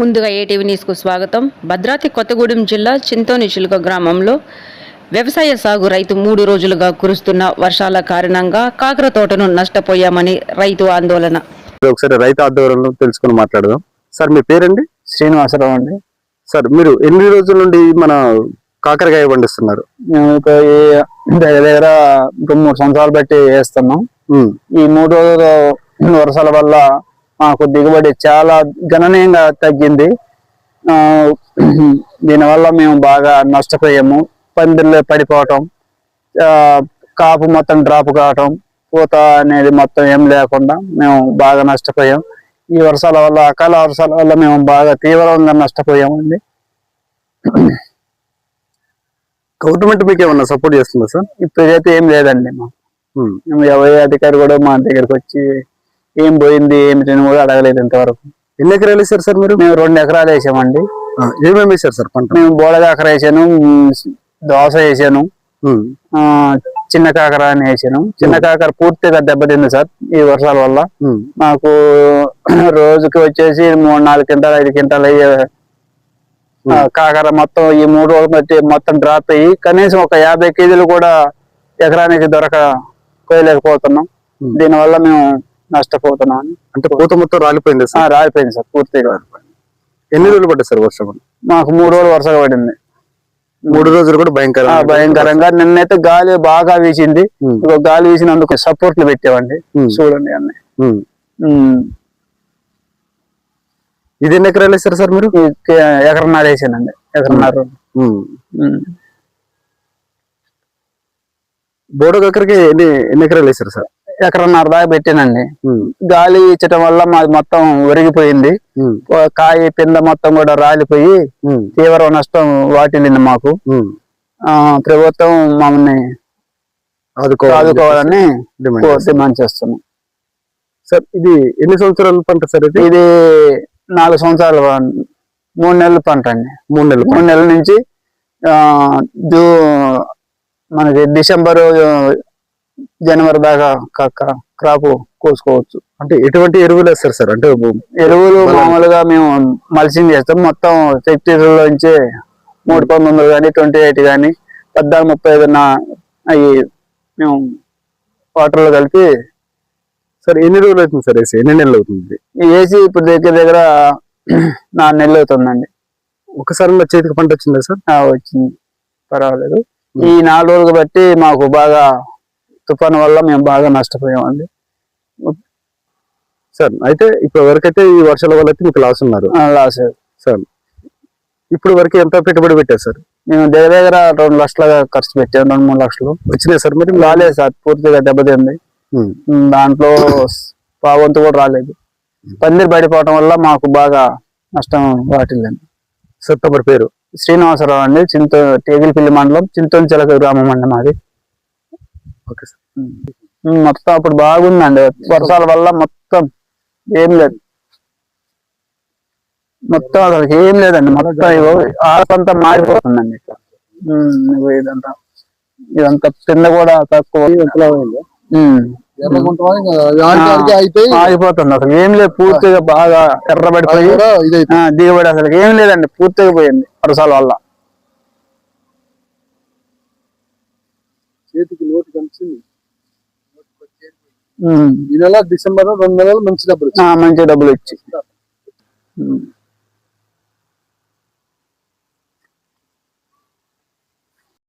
ముందుగా ఏటీవీ న్యూస్కు స్వాగతం. భద్రాద్రి కొత్తగూడెం జిల్లా చింతోని చిలుక గ్రామంలో వ్యవసాయ సాగు రైతు 3 రోజులుగా కురుస్తున్న వర్షాల కారణంగా కాకర తోటను నష్టపోయామని రైతు ఆందోళన. ఒకసారి రైతు ఆందోళనలో తెలుసుకుని మాట్లాడదాం. సార్ మీ పేరండి? శ్రీనివాసరావు అండి. సార్ మీరు ఎన్ని రోజుల నుండి మన కాకరకాయ పండిస్తున్నారు? మేము దగ్గర 3 సంవత్సరాలు బట్టి వేస్తున్నాం. ఈ 3 రోజుల వర్షాల వల్ల మాకు దిగుబడి చాలా గణనీయంగా తగ్గింది. దీనివల్ల మేము బాగా నష్టపోయాము. పందిర్లు పడిపోవటం, కాపు మొత్తం డ్రాప్ కావటం, పూత అనేది మొత్తం ఏం లేకుండా మేము బాగా నష్టపోయాం. ఈ వర్షాల వల్ల, అకాల వర్షాల వల్ల మేము బాగా తీవ్రంగా నష్టపోయామండి. గవర్నమెంట్ మీకు ఏమన్నా సపోర్ట్ చేస్తుందా సార్? ఇప్పుడైతే ఏం లేదండి. మేము ఎవరి అధికారి కూడా మా దగ్గరకు వచ్చి ఏం పోయింది ఏమిటని కూడా అడగలేదు ఇంతవరకు. ఎన్ని ఎకరాలు వేసారు సార్ మీరు? మేము 2 ఎకరాలు వేసామండి. ఏమేమి వేసారు సార్ పంట? మేము బోడకాకర వేసాను, దోస వేసాను, చిన్న కాకర అని వేసాను. చిన్న కాకర పూర్తిగా దెబ్బతింది సార్ ఈ వర్షాల వల్ల. మాకు రోజుకి వచ్చేసి 3-4 క్వింటాలు 5 క్వింటాలు అయ్యే కాకర మొత్తం ఈ 3 రోజులు బట్టి మొత్తం డ్రాప్ అయ్యి కనీసం ఒక 50 కేజీలు కూడా ఎకరానికి కోయలేకపోతున్నాం. దీనివల్ల మేము నష్టపోతున్నాం. అంటే పూత మొత్తం రాలిపోయింది సార్? రాలిపోయింది సార్, పూర్తిగా. ఎన్ని రోజులు పడ్డాయి సార్ వర్షం? మాకు 3 రోజులు వర్షం పడింది. 3 రోజులు కూడా భయంకరంగా. నిన్నైతే గాలి బాగా వీసింది. గాలి వీసినందుకు సపోర్ట్లు పెట్టామండి. చూడండి అన్నీ. ఇది ఎన్ని ఎకరాలు వేసారు సార్ మీరు? 1.5 ఎకరం వేసానండి. 1.5 ఎకరం. బోడకాకరకి ఎన్ని ఎకరాలు వేసారు సార్? 1.5 ఎకరం దాకా పెట్టానండి. గాలి ఇచ్చటం వల్ల మాది మొత్తం ఒరిగిపోయింది. కాయ పింద మొత్తం కూడా రాలిపోయి తీవ్ర నష్టం వాటిల్లింది మాకు. ప్రభుత్వం మమ్మల్ని ఆదుకోవాలని డిమాండ్ చేస్తున్నాం సార్. ఇది ఎన్ని సంవత్సరాల పంట సార్? ఇది 4 సంవత్సరాలు, 3 నెలల పంట అండి. 3 నెలల నుంచి మనకి డిసెంబర్ జనవరి దాకా క్రాప్ కోసుకోవచ్చు. అంటే ఎటువంటి ఎరువులు వేస్తారు సార్? అంటే ఎరువులు మామూలుగా మేము మల్చింగ్ చేస్తాం. మొత్తం నుంచి 3-19 కానీ 28 కానీ 14-35 అవి మేము వాటర్లో కలిపి. సార్ ఎన్ని రోజులు అవుతుంది సార్ వేసి? ఎన్ని నెలలు అవుతుంది వేసి? ఇప్పుడు దగ్గర 4 నెలలు అవుతుందండి. ఒకసారి చేతికి పంట వచ్చిందా సార్? వచ్చింది, పర్వాలేదు. ఈ 4 రోజులు బట్టి మాకు బాగా తుఫాను వల్ల మేము బాగా నష్టపోయామండి సార్. అయితే ఇప్పుడు వరకైతే ఈ వర్షాల వల్ల అయితే మీకు లాస్ ఉన్నారు? Loss sir. ఇప్పుడు వరకు ఎంత పెట్టుబడి పెట్టారు సార్? మేము దగ్గర 2 లక్షలుగా ఖర్చు పెట్టాము. 2-3 లక్షలు వచ్చినాయి సార్. మరి రాలేదు సార్, పూర్తిగా దెబ్బతింది. దాంట్లో పావంతు కూడా రాలేదు. పందిరి పడిపోవటం వల్ల మాకు బాగా నష్టం వాటిల్లండి. సార్ తమరి పేరు? శ్రీనివాసరావు అండి. టేగిలిపల్లి మండలం, చింతోని చిలుక గ్రామం అండి మాది. Okay sir. మొత్తం అప్పుడు బాగుందండి. వర్షాల వల్ల మొత్తం ఏం లేదు, మొత్తం అసలు ఏం లేదండి. మొత్తం ఆకంతా మారిపోతుందండి. ఇదంతా కింద కూడా తక్కువ ఆగిపోతుంది. అసలు ఏం లేదు, పూర్తిగా బాగా ఎర్రబడిపోయి దిగుబడి అసలు ఏం లేదండి, పూర్తిగా పోయింది వర్షాల వల్ల. చేతికి నోటు కలిసింది. ఈ నెల డిసెంబర్ 2 నెలలు మంచి డబ్బులు ఇచ్చి